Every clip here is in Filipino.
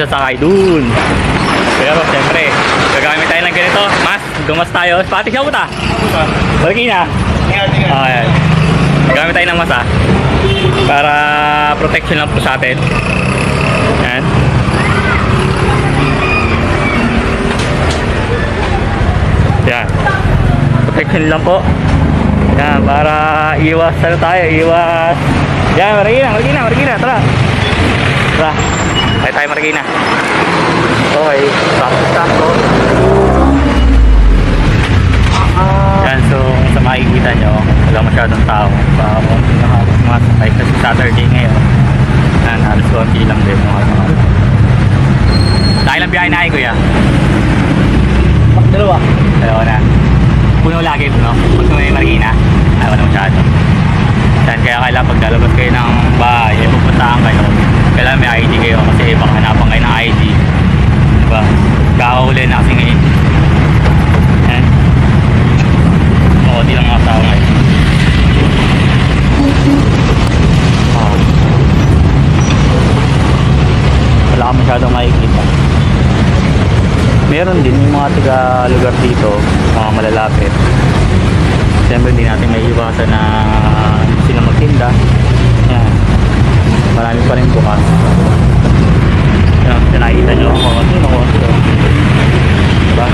sasakay dun. Pero siyempre, gagamit tayo ng ganito. Gumas tayo. Pati siya puta. Marikina. Ayan. Gagamit tayo ng masa. Para protection lang po sa atin. Ayan. Yan. Protection lang po. Yan, para iwas tayo, iwas. Yan, Marikina, tara. Tara. Tayo Marikina. Okay, sakto. Yan, so sa makikita nyo, wala masyadong tao. Mga sakay kasi Saturday ngayon. Yan, halos 1 lang din. Dahil lang biyahe na kuya. Dalawa na. Puno lagi, no? Pag may Marikina, ayaw na masyado. Yan, kaya kailangan pag lalabas kayo ng bahay, pupuntahan kayo. Kailangan may ID kayo kasi baka hanapan kayo ng ID. Diba? Kakahuli na kasi ngayon. Yan. Di lang mga tao ngayon. Wala ka masyadong makikita. Meron din yung mga taga lugar dito, mga malalapit. Siyempre hindi natin may iwasan na sila magtinda. Yan. Marami pa rin bukas. Yan, nakikita nyo ako kasi nakuha. Diba?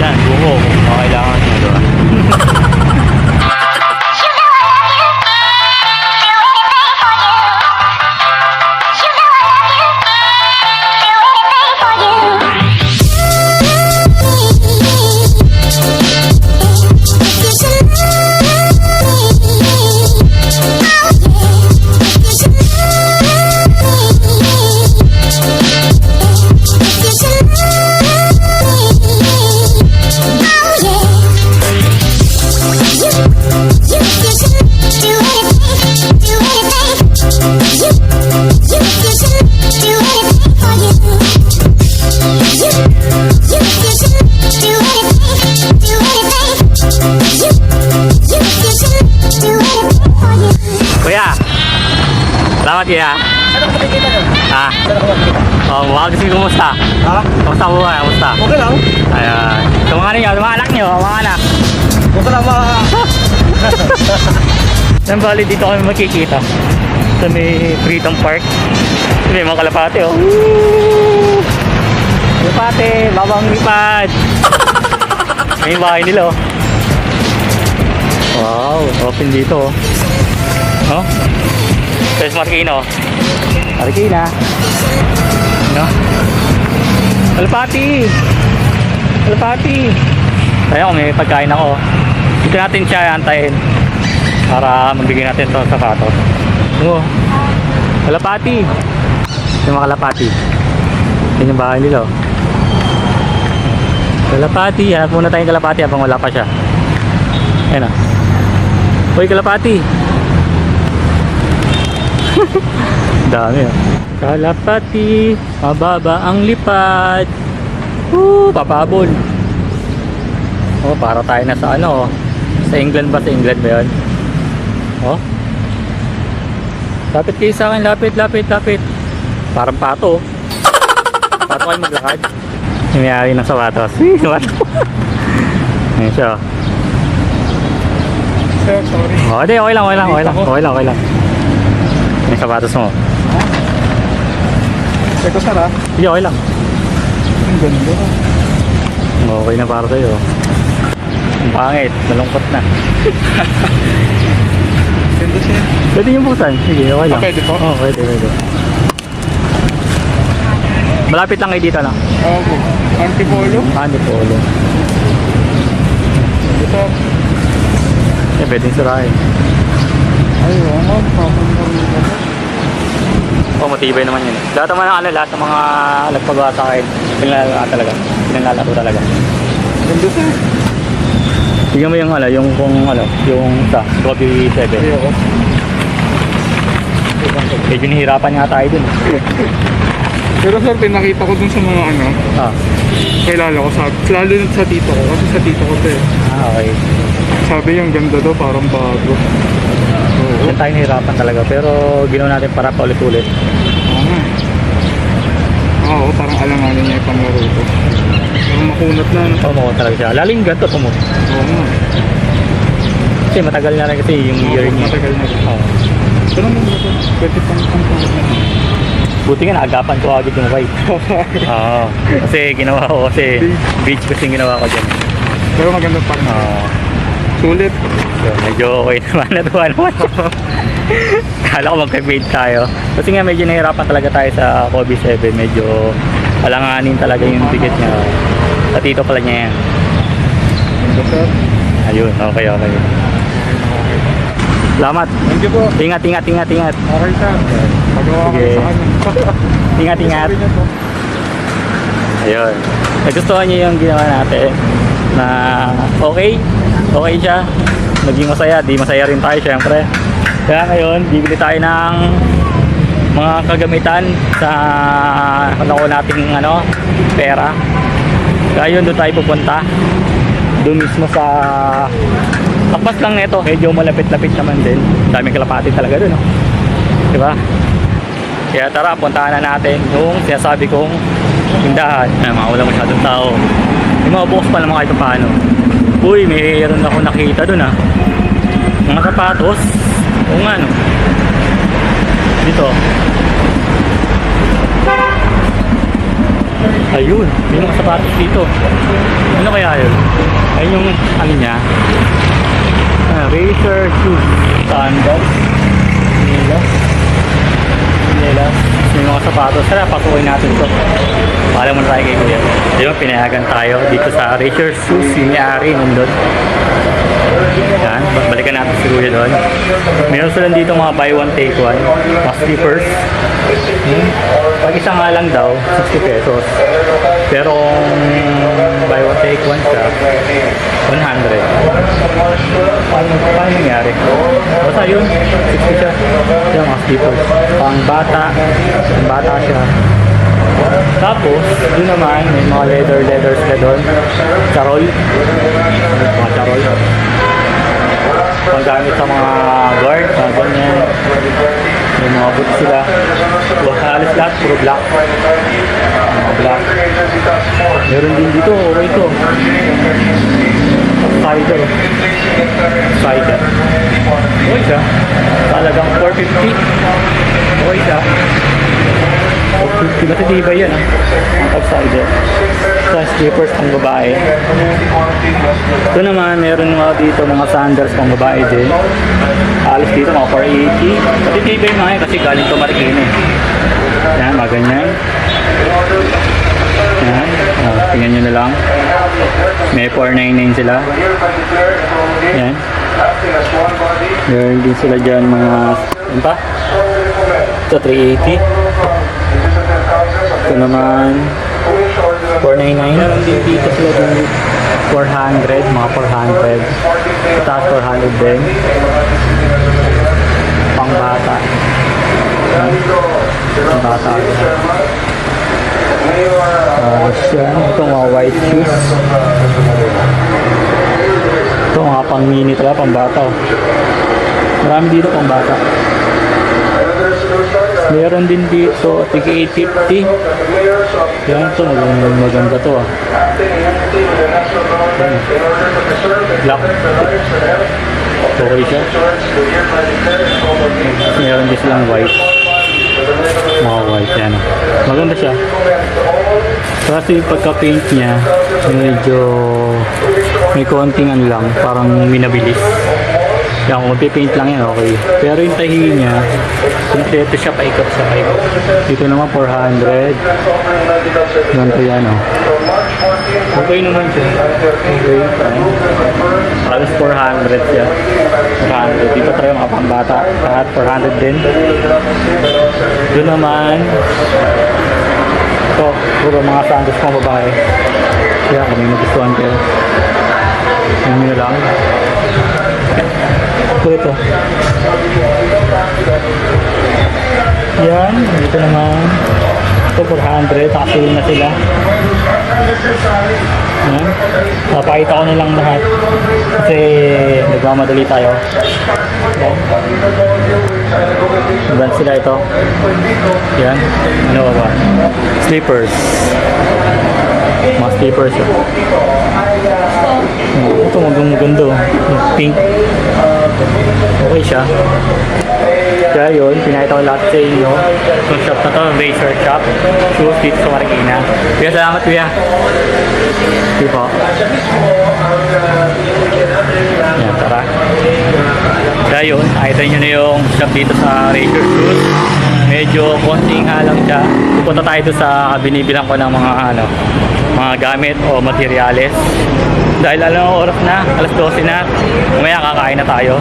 Yan, buko kung kailangan nyo. Diba? Salamat ya. Mukha kasi kumusta? Kumusta buhay? Kumusta? Okay lang. Ayan. Sa mga ninyo, sa mga anak nyo, mga anak. Okay lang mga... Saan bali dito kami makikita? Sa may Freedom Park. May mga kalapate oh. Kalapate, babang lipad. May bahay nila oh. Wow, open dito oh. Oh. There's Marikina. No? Kalapati. Ayun, may pagkain ako. Dito natin siya antayin para magbigay natin ito sa sapatos. Oh. Kalapati. Yung mga kalapati. Yan yung bahay nila. Kalapati. Hanap muna tayong kalapati habang wala pa siya. Ayan o. Hoy, kalapati. Dami oh. Kalapati, mababa ang lipad. Papabol. Oh, para tayo na sa ano oh. Sa England ba? Sa England ba yun? Oh. Lapit kayo sa akin, lapit. Parang pato. Pato kayo maglakad. May-ari ng sapatos. Ayan siya. Sir, sorry. Oh, di, okay lang. May sapatos mo. Ito sara. Hindi, okay lang. Ang ganda. Okay na para sa'yo. Ang pangit, malungkot na. Ganda siya. Pwede yung busan. Sige, okay lang. Pwede po? Oo, pwede. Malapit lang kayo dito na. Oo. Antipolo. Antipolo. Ito. Pwedeng sirahin. Ay, oo. Matibay naman yun. Lahat ng mga nagpagawa sa akin, pinanlalaro talaga. Ganda siya. Tingnan mo yung yung sa Gobi 7. Ayoko. Medyo nahihirapan nga tayo dun. Pero sir, pinakita ko dun sa mga kilala ko, lalo na sa tito ko, kasi sa tito ko to eh. Okay. Sabi yung ganda daw, parang bago. Yan tayo nahihirapan talaga, pero ginawa natin para paulit-ulit. Oo nga. Oo, parang alanganin niya yung panglaro ko. Parang makunat na. No? Tumuko talaga siya. Laling ganito tumuko. Oo nga. Kasi matagal na rin kasi yung year niya. Matagal na rin. Oo. Ito naman ba ito? Pwede pang na. Buti nga naagapan ko agad yung white. Oo. Kasi ginawa ko kasi beach kasi yung ginawa ko dyan. Pero maganda pa rin. Oo. Sulit. So, medyo okay naman. Natuwa naman siya. Kala ko magka-fade tayo. Kasi nga medyo nahirapan talaga tayo sa Kobe 7. Medyo alanganin talaga yung ticket niya. Sa tito pala niya yan. Ganda sir. Ayun, okay. Salamat. Thank you po. Ingat. Okay sir. Magawa ka Sige. sa kanya. Ingat. Sabi niya po. Ayun. Nagustuhan niyo yung ginawa natin na okay siya. Naging masaya. Di masaya rin tayo syempre. Kaya ngayon, bibili tayo ng mga kagamitan sa nakuha nating pera. Kaya yun, doon tayo pupunta. Doon mismo sa tapas lang nito. Medyo malapit-lapit naman din. Daming kalapati talaga doon. Diba? Kaya tara, puntahan na natin yung sinasabi kong tindahan. Wala masyadong tao. Yung mga bukas pa naman kahit paano. Uy, mayroon ako nakita doon mga sapatos. O nga dito. Ayun, may mga sapatos dito. Ano kaya yun? Ayun yung niya. Racer shoes. Sandals. Nila. May mga sapatos. Tara, pasukin natin to. Paalam muna tayo kay Kuya. Ayun, pinayagan tayo dito sa Racer shoes. Yung may-ari nandun. Yan, balikan natin si Kuya doon. Meron sila dito mga buy one take one, mga slippers. Pag isa nga lang daw, 60 pesos. Pero kung buy one take one siya, 100. Paano nangyari? Basta yun, 60 siya. Yan mga slippers. Pang bata siya. Tapos, doon naman, may mga leather sila doon. Charol. Mga charol. Panggamit sa mga guard, mga ganyan. May mga boots sila. Halos lahat, puro black. Mga black. Meron din dito, okay ito. Cider. Okay siya. Talagang 450. Okay siya. 450 kasi diba yan ang cider. Sa slippers pang babae. Ito naman, meron mga dito mga sandals pang babae din. Halos dito mga 480. Pati diba yung mga yan kasi galing to Marikina. Yan, mga ganyan. Yan, tingnan nyo na lang. May 499 sila. Yan. Meron din sila dyan mga ano pa? Ito 380. Ito naman 499. Meron din dito sila din 400, mga 400. Itaas 400 din. Pang bata. Pang bata. Ito mga white shoes. Ito mga pang mini talaga, pang bata. Marami dito pang bata. Meron din dito, tika 850. Yan ito, maganda to Black. Okay siya. Meron din silang white. Mga white yan. Maganda siya. Kasi pagka-paint niya, medyo may konting ano lang, parang minabilis. Yan, kung paint lang yan, okay. Pero yung tahi niya, kompleto siya, paikot. Dito naman 400. Ganito yan, Okay naman siya. Okay, fine. Halos 400 siya. 400. Dito tayo mga pambata. Lahat 400 din. Doon naman, ito, puro mga sandals pang babae. Kaya kung may nagustuhan kayo, yun nyo lang. Ito. Yan, dito naman. Ito 400, nakasilin na sila. Yan. Papakita ko na lang lahat. Kasi nagmamadali tayo. Yan. Brand sila ito. Yan. Ano ba? Slippers. Mga slippers. Ito maganda. Pink. Okay siya. Kaya yun, pinakita ko lahat sa inyo. Itong shop na to, Razor Shop. Shoes dito sa Marikina. Kuya, salamat kuya. Hindi po. Yan, tara. Kaya yun, nakita nyo na yung shop dito sa Razor Shoes. Medyo konting halang siya. Pupunta tayo doon sa binibilang ko ng mga gamit o materyales. Dahil alam mo oras na, alas 12 na, mamaya kakain na tayo.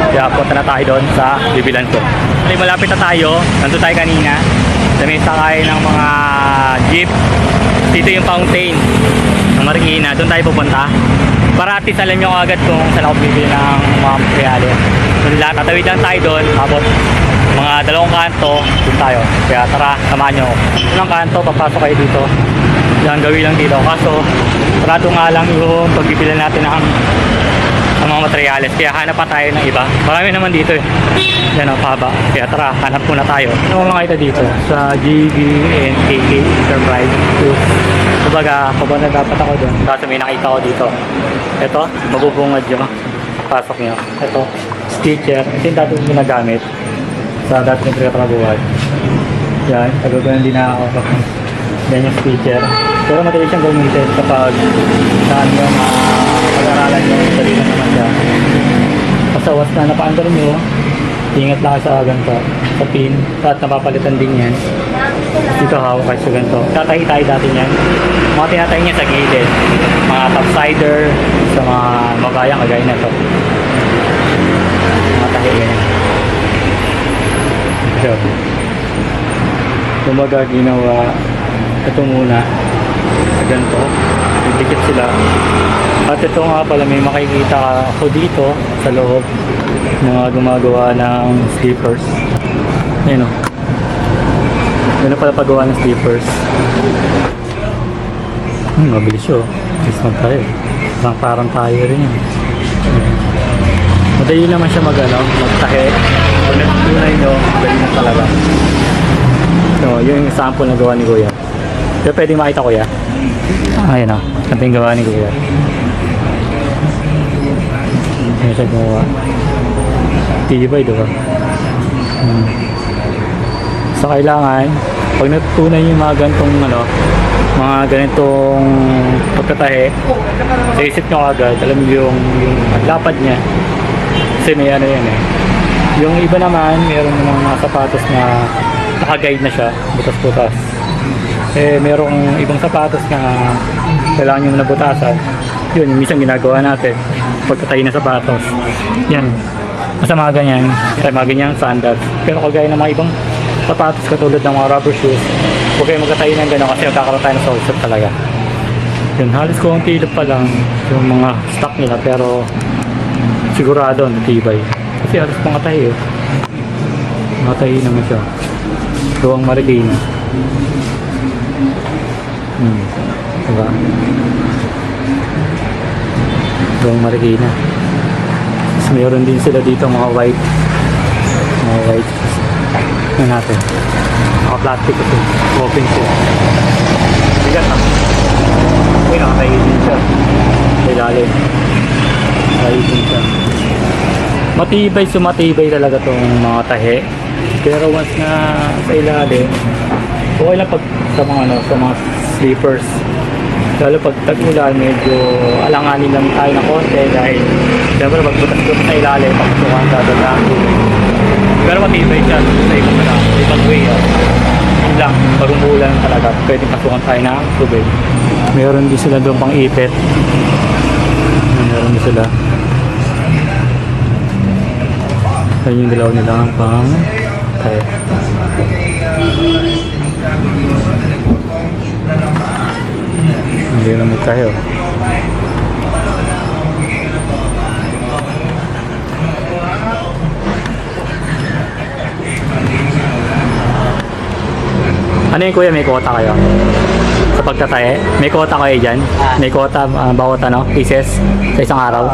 Kaya punta na tayo doon sa bibilan ko. Okay, malapit na tayo, nandun tayo kanina. Sa may sakay ng mga jeep. Dito yung fountain ng Marikina, doon tayo pupunta. Para at least alam nyo agad kung saan ako bibili ng mga materyales. Tatawid lang tayo doon, abot mga 2 kanto, doon tayo. Kaya tara, samahan nyo. Unang kanto, papasok kayo dito. Yan, gawin lang dito. Kaso, sarado nga lang yung pagbibilan natin ng mga materyales. Kaya hanap pa tayo ng iba. Marami naman dito eh. Yan ang paba. Kaya tara, hanap muna tayo. Ano mga ito dito? Sa GB and KK Enterprise. Kumbaga, kabang na dapat ako doon. Kaso may nakita ko dito. Ito, mabubungad yung pasok nyo. Ito, stitcher. Ito yung dati yung ginagamit sa dati yung pinagkatrabuhan. Yan, tagagalan din na ako. Yan yung stitcher. Pero matagal siyang gamitin kapag saan yung pag-aralan nyo, dali lang naman siya. Pasawas na napaandar nyo, ingat lang sa ganito, sa pin, at napapalitan din yan. Dito hawak kayo sa ganito. Tatahi tayo dati yan. Mga tinatahi niya sa gilid. Mga topsider, sa mga mabayang kagaya na ito. Mga tahi yan. So, kumaga ginawa ito muna ganito, didikit sila. At ito nga pala, may makikita ako dito sa loob, mga gumagawa ng slippers. Ayan o, yun na pala paggawa ng slippers. Mabilis yun, ismag tayo, parang tayo rin yan. Madali naman siya magtahe. Pag natutunay nyo, madali na talaga. So, yun yung sample na gawa ni Kuya. Pero pwede makita Kuya. Ayan o, ito yung gawa ni Kuya. Ayan siya gawa. Tibay, diba? So, kailangan, pag natutunan yung mga ganitong mga ganitong pagtatahe, sa isip nyo agad, alam nyo yung lapad niya. Kasi may yan eh. Yung iba naman, meron mga sapatos na naka-guide na siya, butas-butas. Eh, merong ibang sapatos na kailangan yung nabutasan. Yun, yung minsan ginagawa natin, pagkatahi na sapatos. Yan. Basta mga ganyan, mga ganyang sandals. Pero kagaya ng mga ibang sapatos katulad ng mga rubber shoes, huwag kayo magkatahi ng gano'n kasi magkakaroon tayo ng sole shot talaga. Yun, halos konti pa lang yung mga stock nila, pero sigurado, natibay. Kasi halos mga tahi eh. Mga tahi naman siya. Gawang Marikina. Diba? Gawang Marikina. Tapos mayroon din sila dito mga white. Mga white. Ano natin? Mga plastic ito. Open siya. Bigat ha? Uy, nakatahi din siya. Sa ilalim. Nakatahi din siya. Matibay, sumatibay talaga itong mga tahe. Pero once na sa ilalim, okay lang pag sa mga sleepers. Lalo pag tag-ulan, medyo alanganin lang tayo ng konti dahil siyempre magbutas-butas sa ilalim, pagputukan dadaan. Pero matibay siya sa ibang way. Yun lang, pag umulan talaga, pwedeng pasukan tayo ng tubig. Meron din sila doon pang ipit. Meron din sila. Ayun yung dilaw nila pang tayo. Hindi naman tayo. Ano yung kuya, may quota kayo? Sa pagtatae? May quota kayo dyan? May quota bawat pieces sa isang araw?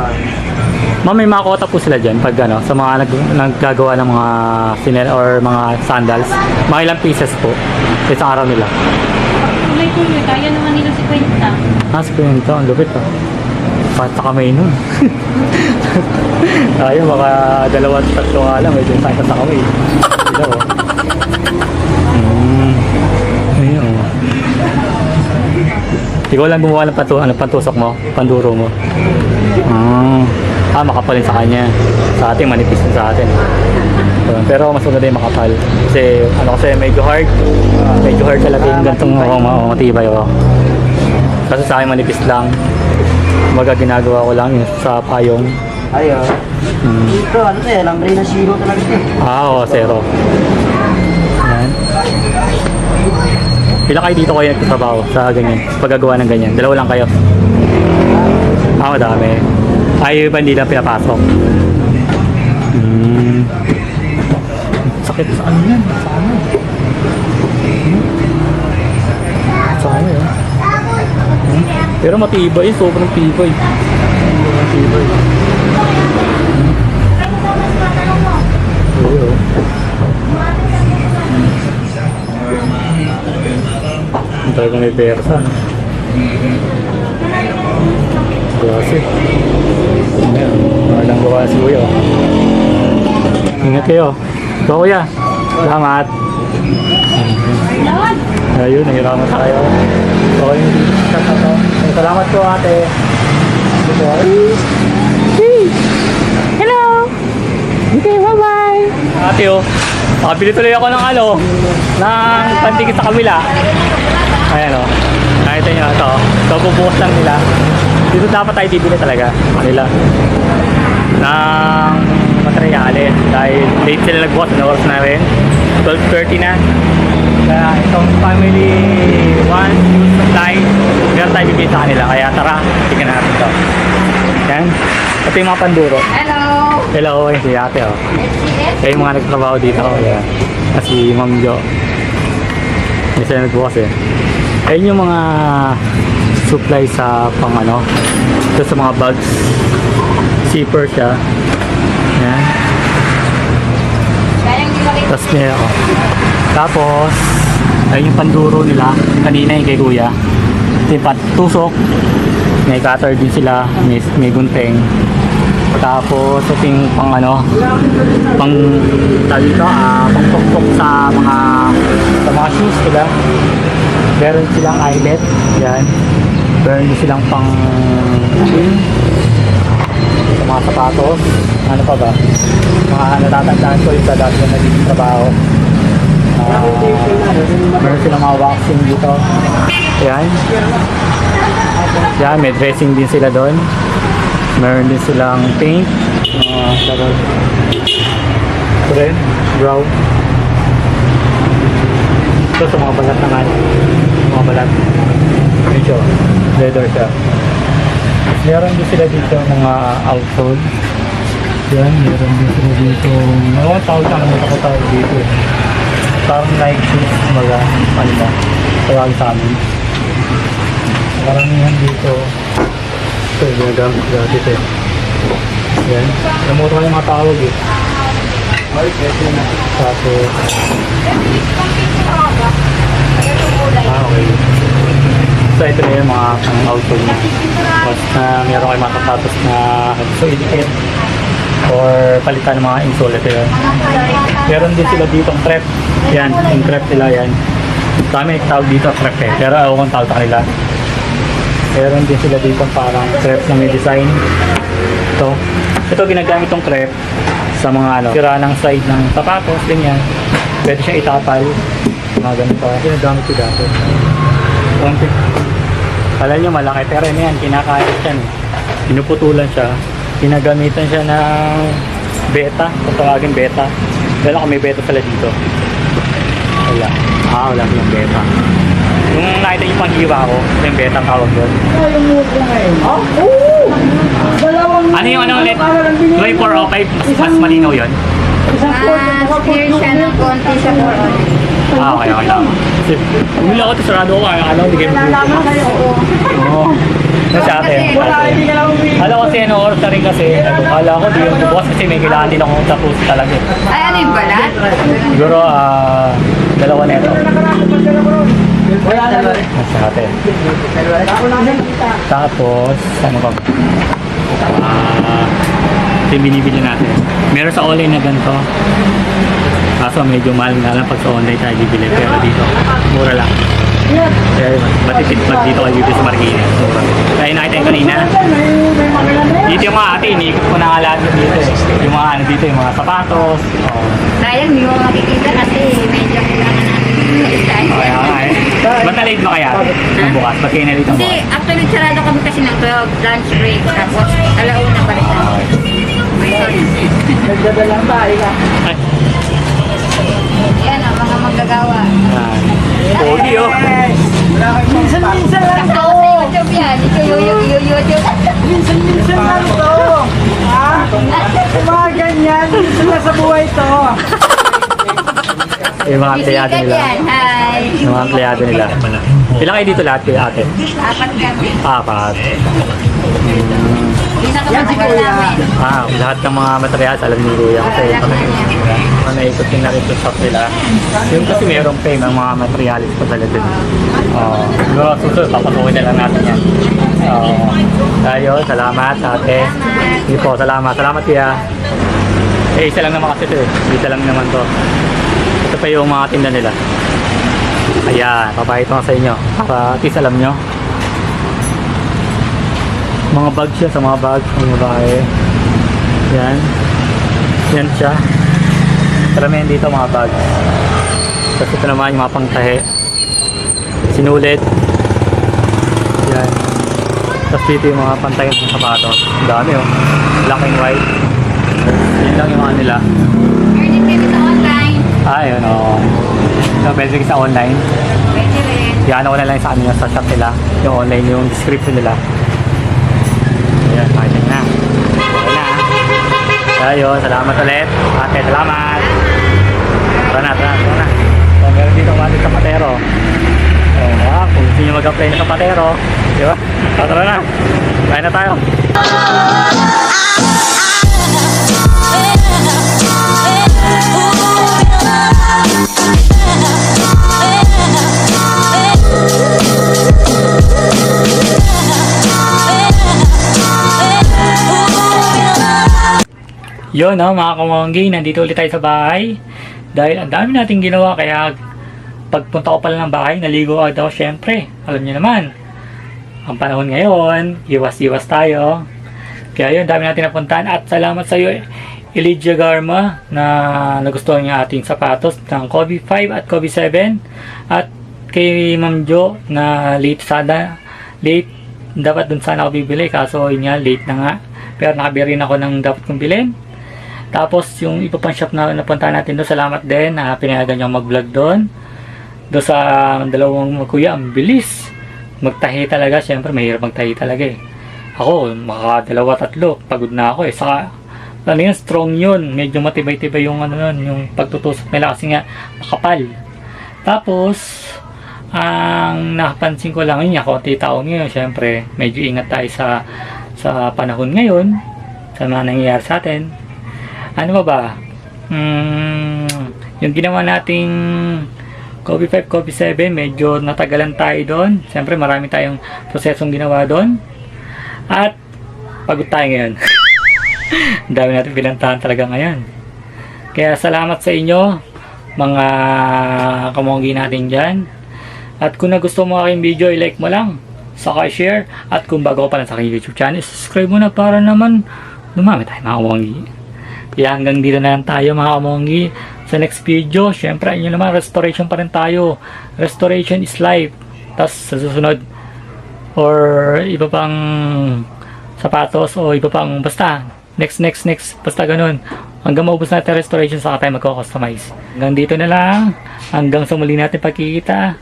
Ma'am, may mga kota po sila dyan pag ano, sa mga naggagawa ng mga sinel or mga sandals. Mga ilang pieces po. Isang araw nila. Kulay ko yun, kaya naman nila si Quinta. Sa pinito, ang lupit ah. Pata kamay nun. Tayo, baka 2-3 nga lang. Medyo sakit sa kamay. Sila oh. Ayun oh. Ikaw lang gumawa ng pantusok mo, panduro mo. Makapal sa kanya. Sa atin, manipis din sa atin. Pero mas maganda yung makapal. Kasi, medyo hard. Medyo hard talaga yung gantong matibay. Oh. Kasi sa akin, manipis lang. Baga ginagawa ko lang yung sa payong. Ayun. Dito, ano to eh, lambre na zero talaga ito eh. Oo, zero. Yan. Ilan kayo dito kayo nagtatrabaho sa ganyan? Paggagawa ng ganyan? 2 lang kayo? Madami. Ay, iba hindi lang pinapasok. Sakit sa ano yan? Sa ano? Sa ano yun? Pero matibay, sobrang tibay. Sobrang tibay. Oo. Ang talagang may persa. Klase. Ayan. Walang gawa si Kuya. Ingat kayo. Ito Kuya. Salamat. Ayun, nahiraman sa kayo. Okay. Salamat po ate. Hello! Okay, bye-bye! Ate oh. Nakabili tuloy ako ng ng pantikit sa kabila. Ayan oh. Nakita nyo ito. Ito bubukas lang nila. Dito dapat tayo bibili talaga. Kanila. Ng materyales. Dahil late sila nagbukas. Oras na rin. 12:30 na. Kaya itong family one use supply. Meron tayo bibili sa kanila. Kaya tara. Tingnan natin ito. Yan. Ito yung mga panduro. Hello! Hello. Ay, si ate oh. Kaya yung mga nagtrabaho dito. Yan. Si Ma'am Jo. May sila nagbukas eh. Ayun yung mga supply sa pang ito sa mga bags. Zipper siya. Yan. Tapos niya ako. Tapos, ayun yung panduro nila. Kanina yung kay Kuya. Ito yung patusok. May cutter din sila. May gunting. Tapos, ito yung pang pang talito, pang pokpok sa mga shoes nila. Meron silang eyelet. Yan. Meron din silang pang chin. Sa mga sapatos. Ano pa ba? Mga natatandaan ko yung sa dati na naging trabaho. Meron silang mga waxing dito. Yan. Yan, may dressing din sila doon. Meron din silang paint. Ito rin, brown. Ito sa mga balat naman. Mga balat. Yun siya. Leather siya. Meron din sila dito mga outsole. Yan, meron din sila dito. Ano tawag sa mga takot dito. Parang Nike shoes, mga ano ba? Tawag sa amin. Karamihan dito. Ito, ginagamit ko dati ito. Yan. Namuto ko yung mga tawag eh. Tapos okay. So ito na yung mga pang-outsole niya. Tapos meron kayo mga sapatos na gusto idikit or palitan ng mga insole ito yun. Meron din sila dito ang crepe. Yan, yung crepe nila yan. Dami tawag dito crepe eh. Pero ayaw kong tawag sa kanila. Meron din sila dito parang crepe na may design. Ito ginagamit tong crepe sa mga sira ng side ng sapatos, ganyan. Pwede siya itapal. Mga ganito pa. Ginagamit ko dati. Kala nyo malaki pero yan, kinakayat yan. Pinuputulan siya. Ginagamitan siya ng beta. Kung tawagin beta. Wala kung may beta pala dito. Wala. Wala silang beta. Yung nakita yung panghiwa ko, yung beta ang tawag doon. Ano yung ulit? 2405, mas malinaw yun? Mas clear siya ng konti sa 4 Okay lang. Bumili ako ito, sarado ko. Alam, hindi kayo mag-uwi. Oo. Kasi ate. Alam ko kasi ano oras na rin kasi. Akala ko di yung bukas kasi may kailangan din akong tapos talaga. Ay, ano yung balat? Siguro, dalawa na ito. Nasa ate. Tapos, ano ba? Ito yung binibili natin. Meron sa online na ganito. Kaso medyo mahal nga lang pag sa online tayo bibili. Pero dito, mura lang. Kaya matipid pag dito kayo dito sa Marikina. Mura. Kaya nakita yung kanina. Dito yung mga ate, iniikot ko na nga lahat dito. Yung mga ano dito, yung mga sapatos. Sayang, hindi mo makikita kasi medyo kailangan natin. Kaya nga eh. Ba't na-late mo kaya? Ang bukas? Ba't kayo na-late ang Hindi, bukas? actually, sarado kami kasi ng 12 lunch break. Tapos, alauna pa rin. Ay, Yan ang mga manggagawa. pogi oh. Minsan-minsan lang Kasama sa YouTube yan. YouTube. Minsan-minsan lang to. Ha? Mga ganyan. Minsan lang sa buhay to. Yung mga kliyado Bisikan nila. yan. Hi. Yung mga kliyado nila. Ilan kayo dito lahat kay ate? Apat kami. Apat. Isa ka matagal namin. Lahat ng mga materials alam ni Kuya kasi naikot yung narito shop nila. Yung kasi mayroong pay ng mga materials pa talaga dun. Siguro susunod, papasukin na lang natin yan. Tayo, salamat ate. Hindi po, salamat. Salamat Kuya. Isa lang naman kasi ito eh. Isa lang naman to. Ito pa yung mga tinda nila. Ayan, papakita ko sa inyo. Para at least alam nyo. Mga bag siya sa mga bag ng babae. Yan. Yan siya. Karamihan dito mga bag. Tapos ito naman yung mga pangtahe. Sinulit. Yan. Tapos dito yung mga pantahe ng sapatos. Ang dami oh. Black and white. Yun lang yung mga nila. Earning kami sa online. Yun oh. So, pwede sa online. Pwede rin. Yan ako na lang sa ano sa shop nila. Yung online, yung description nila. Ayan, makita na. Okay na. Tayo, salamat ulit. Ate, salamat. Tara na. So, meron dito kumati sa Patero. Kung gusto nyo mag-apply na sa Patero, di ba? Tara na. Kaya na tayo. Yun mga kamanggi, nandito ulit tayo sa bahay. Dahil ang dami nating ginawa kaya pagpunta ko pala ng bahay, naligo agad ako syempre. Alam niyo naman, ang panahon ngayon, iwas-iwas tayo. Kaya yun, dami natin napuntahan at salamat sa iyo Elijah Garma na nagustuhan niya ating sapatos ng Kobe 5 at Kobe 7 at kay Ma'am Jo na late dapat dun sana ako bibili kaso yun nga, late na nga pero nakabirin ako ng dapat kong bilhin. Tapos yung iba pang shop na napunta natin doon, salamat din na pinayagan niyo mag-vlog doon sa dalawang kuya. Ang bilis magtahi talaga, syempre mahirap magtahi talaga eh. Ako mga 2-3 pagod na ako eh. Saka ano yun, strong yun, medyo matibay-tibay yung ano nun, yung pagtutusok nila kasi nga makapal. Tapos ang napansin ko lang yun, konti taon ngayon, syempre medyo ingat tayo sa panahon ngayon, sa mga nangyayari sa atin. Ano ba? Yung ginawa nating Kobe 5, Kobe 7, medyo natagalan tayo doon. Syempre marami tayong prosesong ginawa doon. At pagod tayo ngayon. Ang dami natin pinantahan talaga ngayon. Kaya salamat sa inyo, mga kamonggi natin dyan. At kung nagustuhan mo aking video, i-like mo lang. Saka i-share. At kung bago ka pa lang sa aking YouTube channel, subscribe mo na para naman dumami tayo mga kamonggi. Kaya hanggang dito na lang tayo mga kamonggi. Sa next video, syempre yun naman, restoration pa rin tayo. Restoration is life. Tapos sa susunod, or iba pang sapatos, o iba pang basta, next, basta ganun. Hanggang maubos natin restoration, saka tayo magko-customize. Hanggang dito na lang. Hanggang sa muli natin pagkikita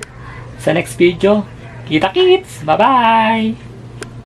sa next video. Kita-kits! Bye-bye!